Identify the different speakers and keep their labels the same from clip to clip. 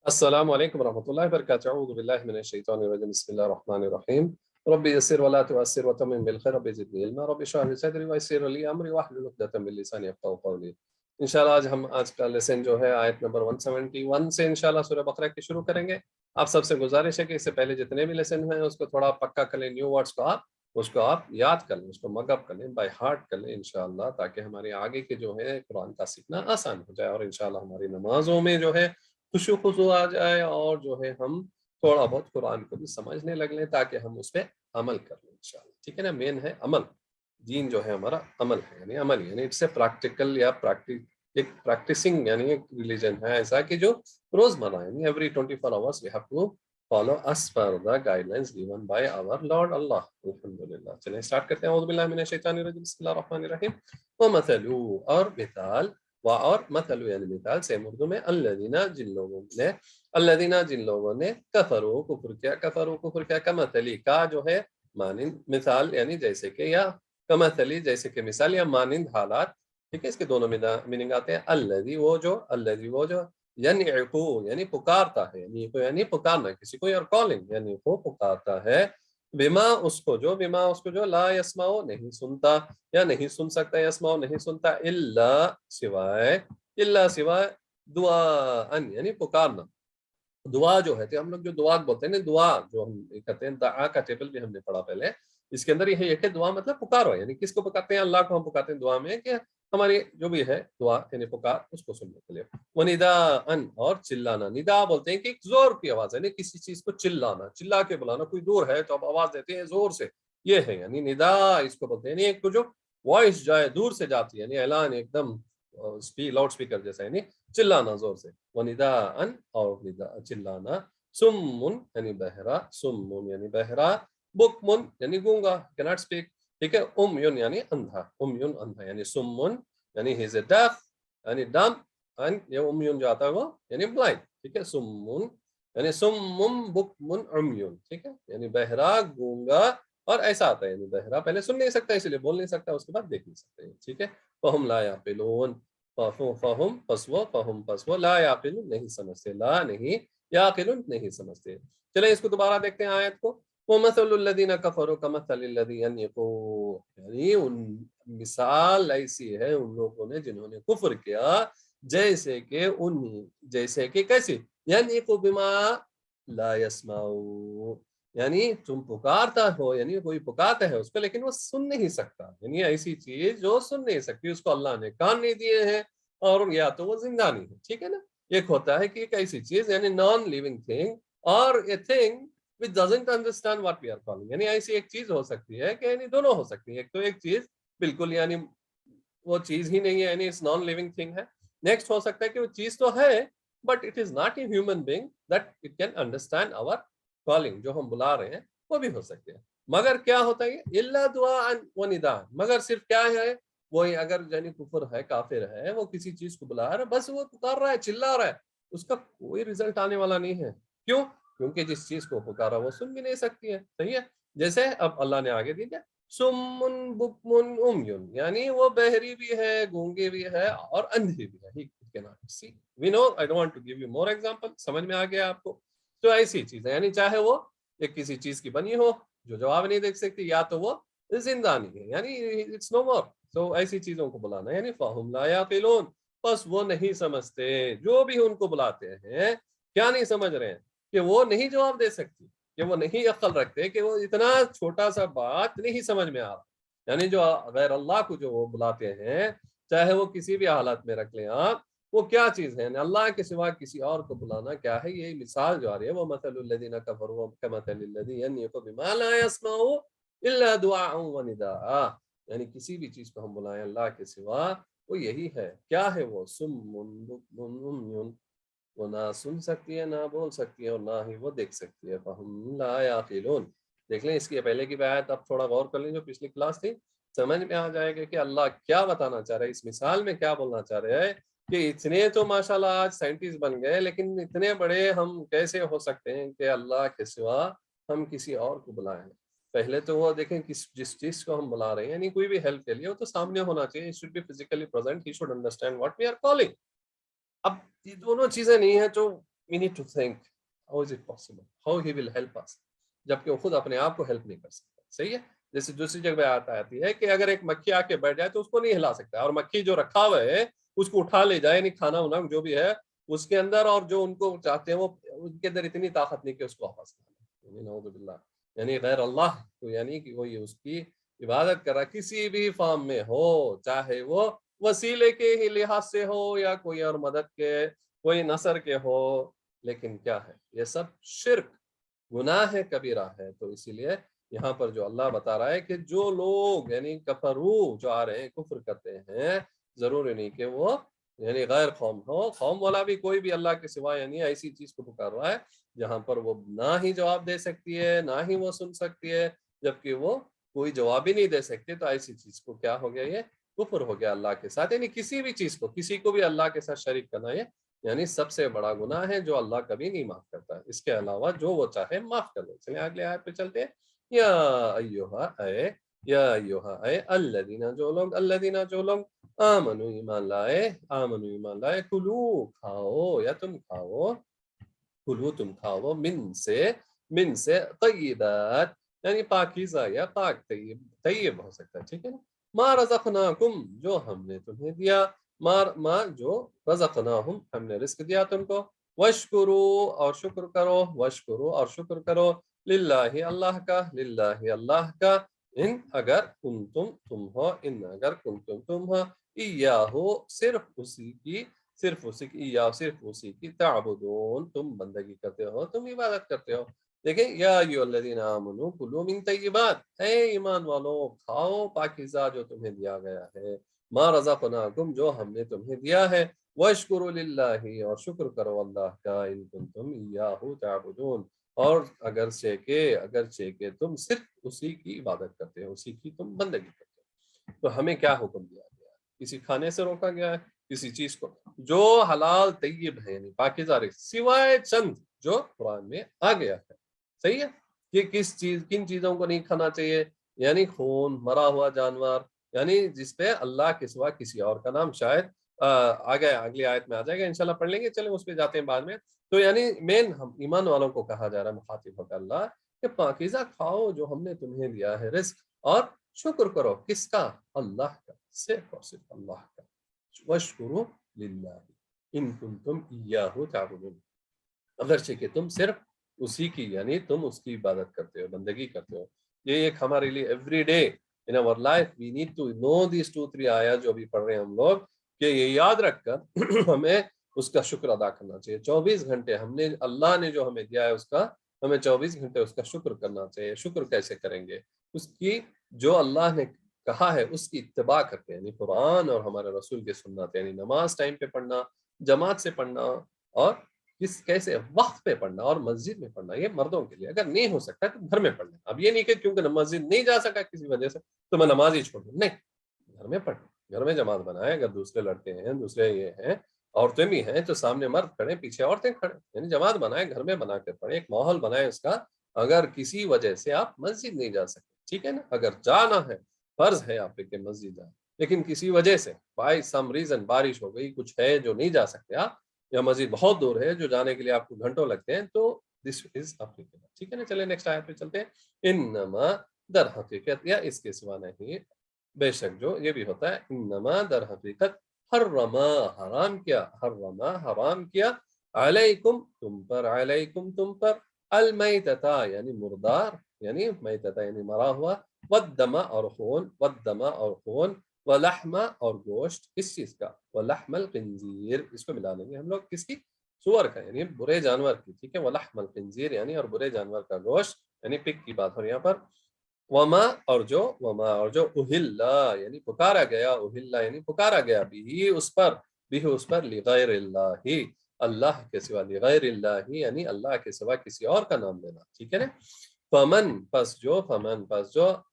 Speaker 1: السلام عليكم ورحمة الله وبركاته. أعوذ بالله من الشيطان الرجيم. بسم الله الرحمن الرحيم. ربي يسر ولا تؤسر وتمم بالخير. ربي زدني علما. ربي اشرح لي صدري ويسر لي أمري واحلل عقدة من لساني يفقهوا قولي. इंशाल्लाह आज का लेसन जो है आयत नंबर 171 से इंशाल्लाह सूरह बकरा की शुरू करेंगे। आप सबसे गुजारिश है कि इससे पहले जितने भी लेसन हैं उसको थोड़ा पक्का कर लें, न्यू वर्ड्स को आप याद कर लें, उसको मगअप कर लें, बाय हार्ट कर लें इंशाल्लाह, ताकि हमारे आगे के जो है कुरान का सीखना आसान हो जाए और इंशाल्लाह हमारी नमाजों में जो है खुशू खुशू आ जाए और जो है हम थोड़ा बहुत कुरान को भी समझने लग लें ताकि हम उस पर अमल कर लें इंशाल्लाह। ठीक है ना, मेन है अमल। दीन जो है हमारा अमल है, यानी अमल, यानी इट्स ए प्रैक्टिकल या एक प्रैक्टिसिंग यानी एक रिलीजन है ऐसा कि जो रोजमर्रा यानी every 24 hours we have to follow as per the guidelines given by our Lord Allah. अल्हम्दुलिल्लाह। चलिए स्टार्ट करते हैं। औज़ु बिल्लाहि मिनश शैतानिर रजीम। बिस्मिल्लाहिर रहमानिर रहीम। व मसलू, और मिसाल, और मसलू यानी मिसाल से उर्दू में अल्लज़ीना जिन लोगों ने कफरू कुफ्र किया कमसली का जो है मानिंद मिसाल यानी जैसे कि, या कमसली जैसे कि मिसाल या मानिंद हालात। ठीक है, इसके दोनों मीनिंग आते हैं। अल्लज़ी वो जो यानी पुकारता है, यानी पुकारना किसी को, और कॉलिंग यानी वो पुकारता है। बिमा उसको जो ला यस्माओ नहीं सुनता या नहीं सुन सकता, यस्माओ नहीं सुनता, इल्ला सिवाय दुआ यानी पुकारना। दुआ जो है, तो हम लोग जो दुआ बोलते हैं ना, दुआ जो हम कहते हैं, दुआ का टेबल भी हमने पढ़ा पहले। इसके अंदर ये है कि दुआ मतलब पुकारो, यानी किसको पुकारते हैं? अल्लाह को हम पुकारते हैं दुआ में कि हमारी जो भी है दुआ यानी पुकार, उसको सुनने के लिए। वो निदाअन, और चिल्लाना। निदा बोलते हैं कि एक जोर की आवाज है, किसी चीज को चिल्लाना, चिल्ला के बुलाना। कोई दूर है तो आप आवाज देते हैं जोर से, ये है यानी निदा, इसको बोलते हैं। एक तो जो वॉइस जाए दूर से जाती है, यानी ऐलान एकदम लाउड स्पीकर जैसा, यानी चिल्लाना जोर से। वनिदाअन, और निदा चिल्लाना। सुम्मुन यानी बहरा, सुम्मुन यानी बहरा। बुकमुन यानी गूंगा, कैनॉट स्पीक। ठीक है, उमयुन यानी अंधा, उमयुन अंधा, यानी सुम्मुन यानी ही इज ए डेफ यानी डम, एंड ये उमयुन जो आता है वो यानी ब्लाइंड। ठीक है, सुम्मुन यानी सुम्मुन बुकमुन उमयुन। ठीक है, यानी बहरा, गूंगा, और ऐसा आता है यानी बहरा पहले सुन नहीं सकता इसलिए बोल नहीं सकता, उसके बाद देख नहीं सकते। ठीक है, फहुम ला याकिलून, फहुम ला याकिलून नहीं समझते, ला नहीं, याकिलून नहीं समझते। चले इसको दोबारा देखते हैं आयत को। वो मसलुल्लज़ीना कफरू कमसलिल्लज़ी यनक़ू, यानी उन मिसाल ऐसी है उन लोगों ने जिन्होंने कुफ्र किया, जैसे कि कैसी, यनक़ू बिमा ला यस्माऊ, यानी तुम पुकारता हो, यानी कोई पुकारता है उसको लेकिन वो सुन नहीं सकता, यानी ऐसी चीज जो सुन नहीं सकती, उसको अल्लाह ने कान नहीं दिए हैं, और या तो वो जिंदा नहीं है। ठीक है ना, एक होता है कि एक ऐसी चीज यानी नॉन लिविंग थिंग, और a thing which doesn't understand what we are calling, यानी ऐसी एक चीज हो सकती है कि यानी दोनों हो सकती है। एक तो एक चीज बिल्कुल यानी वो चीज ही नहीं है, यानी इट्स नॉन लिविंग थिंग है। नेक्स्ट हो सकता है कि वो चीज तो है but it is not a human being that it can understand our calling, जो हम बुला रहे हैं वो भी हो सकते हैं। मगर क्या होता है, इल्ला दुआ व निदा, मगर सिर्फ क्या है, वो अगर यानी कुफर है, काफिर है, वो किसी चीज को बुला रहा है, बस वो पुकार रहा है, चिल्ला रहा है, उसका कोई रिजल्ट आने वाला नहीं है। क्यों? क्योंकि जिस चीज को पुकारा वो सुन भी नहीं सकती है। सही है, जैसे अब अल्लाह ने आगे दी है, सुम्मुन बुकमुन उमयुन, यानी वो बहरी भी है, गूंगी भी है, और अंधी भी है। He can not see, we know, I don't want to give you more example, समझ में आ गया आपको? तो ऐसी चीज है, यानी चाहे वो एक किसी चीज की बनी हो जो जवाब नहीं दे सकती, या तो वो जिंदा नहीं है, यानी इट्स नो मोर। तो ऐसी चीजों को बुलाना, यानी फहुम ला याकिलून, बस वो नहीं समझते, जो भी उनको बुलाते हैं क्या नहीं समझ रहे हैं कि वो नहीं जवाब दे सकती, कि वो नहीं अक्ल रखते, कि वो इतना छोटा सा बात नहीं समझ में आ रहा। यानी जो गैर अल्लाह को जो वो बुलाते हैं, चाहे वो किसी भी हालत में रख लें आप, वो क्या चीज है, अल्लाह के सिवा किसी और को बुलाना क्या है। ये मिसाल जो आ रही है, वो मसलुल्लज़ीना कफरू कमसलिल्लज़ी यनक़ू बिमा ला यस्मऊ इल्ला दुआअन व निदाअ, यानी किसी भी चीज को हम बुलाएं अल्लाह के सिवा, वो यही है। क्या है वो? सुम्मुन बुकमुन उम्युन, वो ना सुन सकती है, ना बोल सकती है, और ना ही वो देख सकती है। फहुम ला याकिलून। देख लें इसकी पहले की आयत, अब थोड़ा गौर कर लें, जो पिछली क्लास थी, समझ में आ जाएगा कि अल्लाह क्या बताना चाह रहे हैं, इस मिसाल में क्या बोलना चाह रहे हैं। कि इतने तो माशाल्लाह आज साइंटिस्ट बन गए, लेकिन इतने बड़े हम कैसे हो सकते हैं कि अल्लाह के सिवा हम किसी और को बुलाएं। पहले तो वो देखें जिस चीज को हम बुला रहे हैं, यानी कोई भी हेल्प के लिए, वो तो सामने होना चाहिए, should be physically present, he should understand what we are calling. अब ये दोनों चीजें नहीं है, जो we need to think how is it possible, how he will help us, जबकि वो खुद अपने आप को हेल्प नहीं कर सकता। सही है। जैसे दूसरी जगह आती है कि अगर एक मक्खी आके बैठ जाए तो उसको नहीं हिला सकता, और मक्खी जो रखा हुआ है उसको उठा ले जाए, यानी खाना वाना जो भी है उसके अंदर, और जो उनको चाहते हैं वो उनके अंदर इतनी ताकत नहीं कि उसको वापस खाना, यानी गैर अल्लाह तो यानी कि वो ये उसकी इबादत कर रहा किसी भी फॉर्म में हो, चाहे वो वसीले के ही लिहाज से हो या कोई और मदद के, कोई नसर के हो, लेकिन क्या है ये सब शिर्क गुनाह है, कबीरा है। तो इसीलिए यहाँ पर जो अल्लाह बता रहा है कि जो लोग यानी कफरू जो आ रहे हैं, कुफ्र करते हैं, जरूरी नहीं कि वो यानी गैर कौम हो, कौम वाला भी कोई भी अल्लाह के सिवा यानी ऐसी चीज को पुकार रहा है जहां पर वो ना ही जवाब दे सकती है, ना ही वो सुन सकती है, जबकि वो कोई जवाब ही नहीं दे सकती, तो ऐसी चीज को क्या हो गया, ये कुफ्र हो गया अल्लाह के साथ। यानी किसी भी चीज को, किसी को भी अल्लाह के साथ शरीक करना ये यानी सबसे बड़ा गुनाह है जो अल्लाह कभी नहीं माफ करता है। इसके अलावा जो वो चाहे माफ कर दे। चलिए अगले आयत पे चलते हैं। या अय्युहा अय, या अय्युहा अय अल्लदीना जो लोग आमनु ईमान लाए, कुलू खाओ या तुम खाओ, कुलू तुम खाओ मिन से तय्यिबात, यानी पाकीज़ा या पाक तय्यब हो सकता है, ठीक है ना। मा रज़क़नाकुम, जो हमने तुम्हें दिया, मा जो रज़क़नाहुम, हमने रिस्क दिया तुमको, वशकुरू और शुक्र करो, वशकुरू और शुक्र करो, लिल्लाहि अल्लाह का, इन अगर तुम हो, इन अगर तुम हो, इय्याहु सिर्फ उसी की, या सिर्फ उसी की, ताबुदून तुम बंदगी करते हो, तुम इबादत करते हो। देखें, या अय्युहल्लज़ीना आमनू कुलू मिन तय्यिबात, ऐ ईमान वालों खाओ पाकीज़ा जो तुम्हें दिया गया है, मा रज़क़नाकुम जो हमने तुम्हें दिया है, वशकुरु लिल्लाहि और शुक्र करो अल्लाह का, इन कुंतुम इय्याहु ताबुदून और अगरचे के तुम सिर्फ उसी की इबादत करते हो, उसी की तुम बंदगी करते हो। तो हमें क्या हुक्म दिया गया है? किसी खाने से रोका गया है, किसी चीज को जो हलाल तय्यब है यानी पाकीज़ा रिज़्क, सिवाय चंद जो कुरान में आ गया है। सही है। कि किन चीजों को नहीं खाना चाहिए, यानी खून, मरा हुआ जानवर, यानी जिसपे अल्लाह के सिवा किसी और का नाम शायद आगे अगली आयत में आ जाएगा, इंशाल्लाह पढ़ लेंगे। चले उस पे जाते हैं बाद में। तो यानी मेन हम ईमान वालों को कहा जा रहा है, मुखातिब होकर अल्लाह, कि पाकीज़ा खाओ जो हमने तुम्हें दिया है रिस्क, और शुक्र करो किसका, अल्लाह का, सिर्फ और सिर्फ अल्लाह का। वशकुरु लिल्लाहि इन कुंतुम इय्याहु ताबुदून, अगरचे कि तुम सिर्फ उसी की यानी तुम उसकी इबादत करते हो, बंदगी करते हो। ये एक हमारे लिए every day in our life we need to know this 2-3 आया जो अभी पढ़ रहे हैं हम लोग, कि ये याद रखकर हमें उसका शुक्र अदा करना चाहिए। 24 घंटे हमने अल्लाह ने जो हमें दिया है उसका, हमें 24 घंटे उसका शुक्र करना चाहिए। शुक्र कैसे करेंगे? उसकी जो अल्लाह ने कहा है उसकी इत्तिबा करके, यानी कुरान और हमारे रसूल की सुन्नत, यानी नमाज टाइम पे पढ़ना, जमात से पढ़ना, और कैसे वक्त पे पढ़ना और मस्जिद में पढ़ना। ये मर्दों के लिए, अगर नहीं हो सकता तो घर में पढ़ना। अब ये नहीं कि क्योंकि मस्जिद नहीं जा सका किसी वजह से तो मैं नमाज ही छोड़ दूं, नहीं, घर में पढ़, घर में जमात बनाए। अगर दूसरे लड़के हैं, दूसरे ये हैं, औरतें भी हैं, तो सामने मर्द खड़े, पीछे औरतें खड़े, यानी जमात बनाए, घर में बना कर पढ़े, एक माहौल बनाए उसका। अगर किसी वजह से आप मस्जिद नहीं जा सकते, ठीक है ना, अगर जाना है, फर्ज है आप पे कि मस्जिद जाए, लेकिन किसी वजह से बाय सम रीजन बारिश हो गई, कुछ है जो नहीं जा सकते आप, या मस्जिद बहुत दूर है जो जाने के लिए आपको घंटों लगते हैं, तो दिस इज अप्लीकेबल, ठीक है ना। चलिए नेक्स्ट आयत पे चलते हैं। इन्नमा दर हकीकत, या इसके सिवा नहीं, बेशक जो ये भी होता है, इन्नमा दर हकीकत, हर्रमा हराम किया, अलैकुम तुम पर, अल मैतता यानी मुर्दार, यानी मैतता यानी मरा हुआ, वद्दमा और खून, वलहमा और गोश्त, किस चीज का, वलहमल खिंजीर, इसको मिला लेंगे हम लोग, किसकी, सुअर का, यानी बुरे जानवर की, ठीक है। वलहमल खिंजीर यानी और बुरे जानवर का गोश्त, यानी पिग की बात हो रही है यहाँ पर। वमा और जो उहिल्ला यानी पुकारा गया, उहिल्ला यानी पुकारा गया, बिही उस पर लिगैरिल्लाही अल्लाह के सिवा, लिगैरिल्लाही यानी अल्लाह के सिवा किसी और का नाम लेना, ठीक है ना। फमन पस जो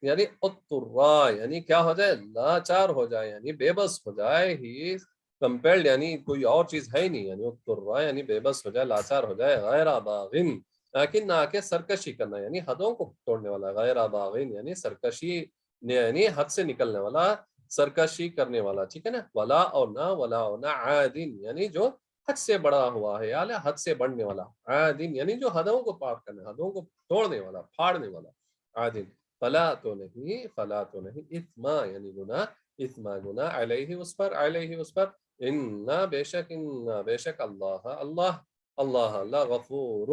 Speaker 1: यानी उत्तुर्रा यानी क्या हो जाए, लाचार हो जाए, यानी बेबस हो जाए, ही कंपेल्ड यानी कोई और चीज है ही नहीं, यानी उत्तुर्रा यानी बेबस हो जाए, लाचार हो जाए, गैरा बागिन, लेकिन ना के सरकशी करना, यानी हदों को तोड़ने वाला, गैरा बागिन यानी सरकशी, यानी हद से निकलने वाला, सरकशी करने वाला, ठीक है ना। वला और ना आदिन यानी जो حد سے بڑا ہوا ہے، اعلیٰ حد سے بڑھنے والا، عادن یعنی جو حدوں کو پار کرنے، حدوں کو توڑنے والا، پھاڑنے والا، عادن فلا تو نہیں، اثما یعنی گناہ، اثما گناہ علیہ اس پر، علیہ اس پر، انا بے شک اللہ غفور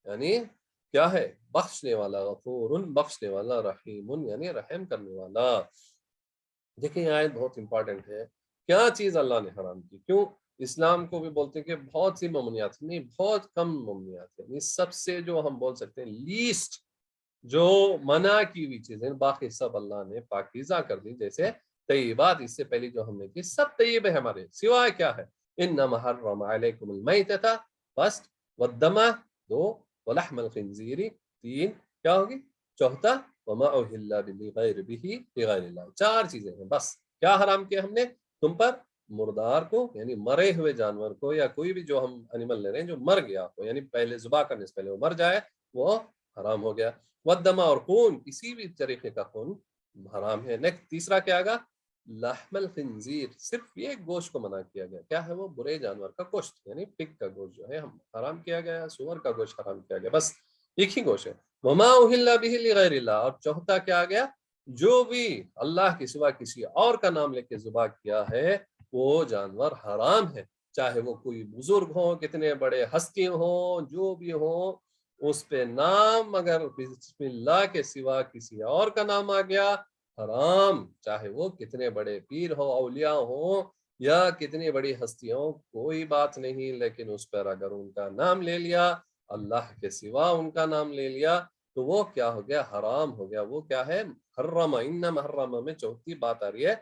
Speaker 1: یعنی کیا ہے، بخشنے والا، غفور بخشنے والا، رحیم یعنی رحم کرنے والا۔ دیکھیں یہ آیت بہت امپورٹنٹ ہے، کیا چیز اللہ نے حرام کی؟ کیوں اسلام کو بھی بولتے ہیں کہ بہت سی ممنوعات، نہیں بہت کم ممنوعات ہیں، سب سے جو ہم بول سکتے ہیں لیسٹ جو منع کی ہوئی چیزیں، باقی سب اللہ نے پاکیزہ کر دی، جیسے طیبات، اس سے پہلی جو ہم نے کی سب طیب ہے ہمارے، سوائے کیا ہے، انما حرم علیکم المیتۃ فرسٹ، والدم دو، ولحم الخنزیر تین، کیا ہوگی چوتھا، وما اہل لغیر به لغیر اللہ، چار چیزیں ہیں بس۔ کیا حرام کیا ہم نے تم پر؟ مردار کو یعنی مرے ہوئے جانور کو، یا کوئی بھی جو ہم انیمل لے رہے ہیں جو مر گیا ہو، یعنی پہلے ذبح کرنے سے پہلے وہ مر جائے، وہ حرام ہو گیا۔ والدم اور خون، کسی بھی طریقے کا خون حرام ہے۔ نیکسٹ تیسرا کیا آگا؟ لحم الخنزیر، صرف یہ گوشت کو منع کیا گیا، کیا ہے وہ؟ برے جانور کا گوشت، یعنی پگ کا گوشت جو ہے ہم حرام کیا گیا، سور کا گوشت حرام کیا گیا، بس ایک ہی گوشت ہے۔ وما اہل به لغیر اللہ، اور چوتھا کیا آ گیا؟ جو بھی اللہ کے سوا کسی اور کا نام لے کے ذبح کیا ہے وہ جانور حرام ہے، چاہے وہ کوئی بزرگ ہوں، کتنے بڑے ہستی ہوں، جو بھی ہوں، اس پہ نام اگر بسم اللہ کے سوا کسی اور کا نام آ گیا حرام، چاہے وہ کتنے بڑے پیر ہو، اولیاء ہوں، یا کتنی بڑی ہستی ہوں، کوئی بات نہیں، لیکن اس پر اگر ان کا نام لے لیا، اللہ کے سوا ان کا نام لے لیا، تو وہ کیا ہو گیا؟ حرام ہو گیا۔ وہ کیا ہے؟ حرم، انما حرم میں چوتھی بات آ رہی ہے،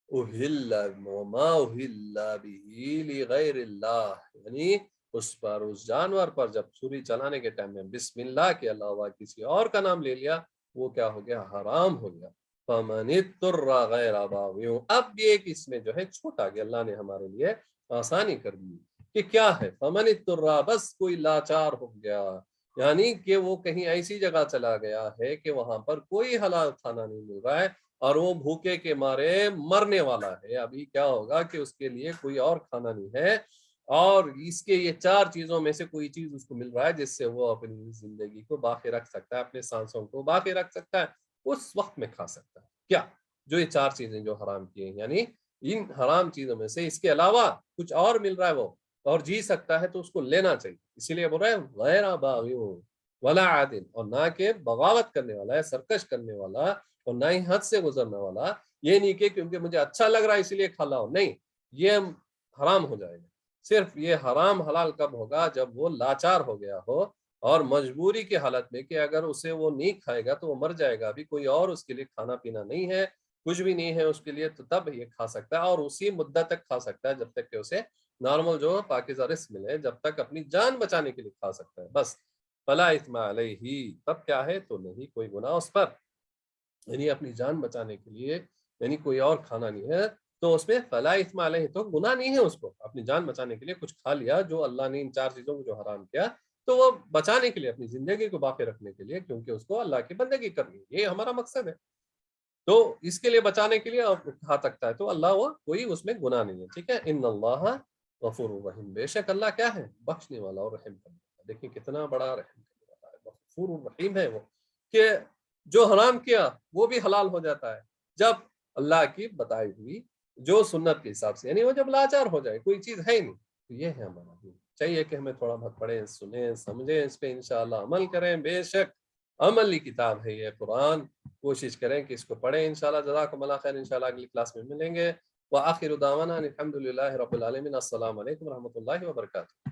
Speaker 1: اہل وما اہل به لغیر اللہ، یعنی اس پر، اس جانور پر جب چھری چلانے کے ٹائم میں بسم اللہ کے علاوہ کسی اور کا نام لے لیا، وہ کیا ہو گیا؟ حرام ہو گیا۔ فمن اضطر غیر باغ، اب یہ اس میں جو ہے چھوٹ آ گیا، اللہ نے ہمارے لیے آسانی کر دی کہ کیا ہے، فمن اضطر، بس کوئی لاچار ہو گیا، یعنی کہ وہ کہیں ایسی جگہ چلا گیا ہے کہ وہاں پر کوئی حلال کھانا نہیں مل رہا ہے، اور وہ بھوکے کے مارے مرنے والا ہے، ابھی کیا ہوگا کہ اس کے لیے کوئی اور کھانا نہیں ہے، اور اس کے یہ چار چیزوں میں سے کوئی چیز اس کو مل رہا ہے جس سے وہ اپنی زندگی کو باقی رکھ سکتا ہے، اپنے سانسوں کو باقی رکھ سکتا ہے، اس وقت میں کھا سکتا ہے۔ کیا؟ جو یہ چار چیزیں جو حرام کی ہیں، یعنی ان حرام چیزوں میں سے اس کے علاوہ کچھ اور مل رہا ہے وہ اور جی سکتا ہے تو اس کو لینا چاہیے، اسی لیے بول رہے ہیں غیر باغ ولا عادل، اور نہ کہ بغاوت کرنے والا ہے، سرکش کرنے والا، اور نہ ہی حد سے گزرنے والا، یہ نہیں کہ کیونکہ مجھے اچھا لگ رہا ہے اسی لیے کھا لاؤ، نہیں، یہ حرام ہو جائے گا۔ صرف یہ حرام حلال کب ہوگا؟ جب وہ لاچار ہو گیا ہو اور مجبوری کی حالت میں کہ اگر اسے وہ نہیں کھائے گا تو وہ مر جائے گا، ابھی کوئی اور اس کے لیے کھانا پینا نہیں ہے، کچھ بھی نہیں ہے اس کے لیے، تو تب یہ کھا سکتا ہے، اور اسی مدت تک کھا سکتا ہے جب تک کہ اسے نارمل جو پاکیزہ رزق ملے، جب تک اپنی جان بچانے کے لیے کھا سکتا ہے، بس۔ فلا اثم علیہ، تب کیا ہے؟ تو نہیں کوئی گناہ اس پر، یعنی اپنی جان بچانے کے لیے، یعنی کوئی اور کھانا نہیں ہے تو اس میں فلا اثم علیہ، تو گناہ نہیں ہے اس کو، اپنی جان بچانے کے لیے کچھ کھا لیا جو اللہ نے ان چار چیزوں کو جو حرام کیا، تو وہ بچانے کے لیے، اپنی زندگی کو باقی رکھنے کے لیے، کیونکہ اس کو اللہ کی بندگی کرنی ہے، یہ ہمارا مقصد ہے، تو اس کے لیے بچانے کے لیے کھا سکتا ہے، تو اللہ وہ کوئی اس میں گناہ نہیں ہے، ٹھیک ہے۔ ان اللہ غفور الرحیم، بے شک اللہ کیا ہے؟ بخشنے والا اور رحم کرنے والا، دیکھیں کتنا بڑا رحم کرنے والا ہے، غفور الرحیم ہے وہ، کہ جو حرام کیا وہ بھی حلال ہو جاتا ہے جب اللہ کی بتائی ہوئی جو سنت کے حساب سے، یعنی وہ جب لاچار ہو جائے، کوئی چیز ہے ہی نہیں، تو یہ ہے ہمارا دین۔ چاہیے کہ ہمیں تھوڑا بہت پڑھیں، سنیں، سمجھیں، اس پہ انشاءاللہ عمل کریں، بے شک عملی کتاب ہے یہ قرآن، کوشش کریں کہ اس کو پڑھیں انشاءاللہ۔ جزاکم اللہ خیر، انشاءاللہ اگلی کلاس میں ملیں گے، وآخر دعوانا الحمد للہ رب العالمین، السلام علیکم ورحمۃ اللہ وبرکاتہ۔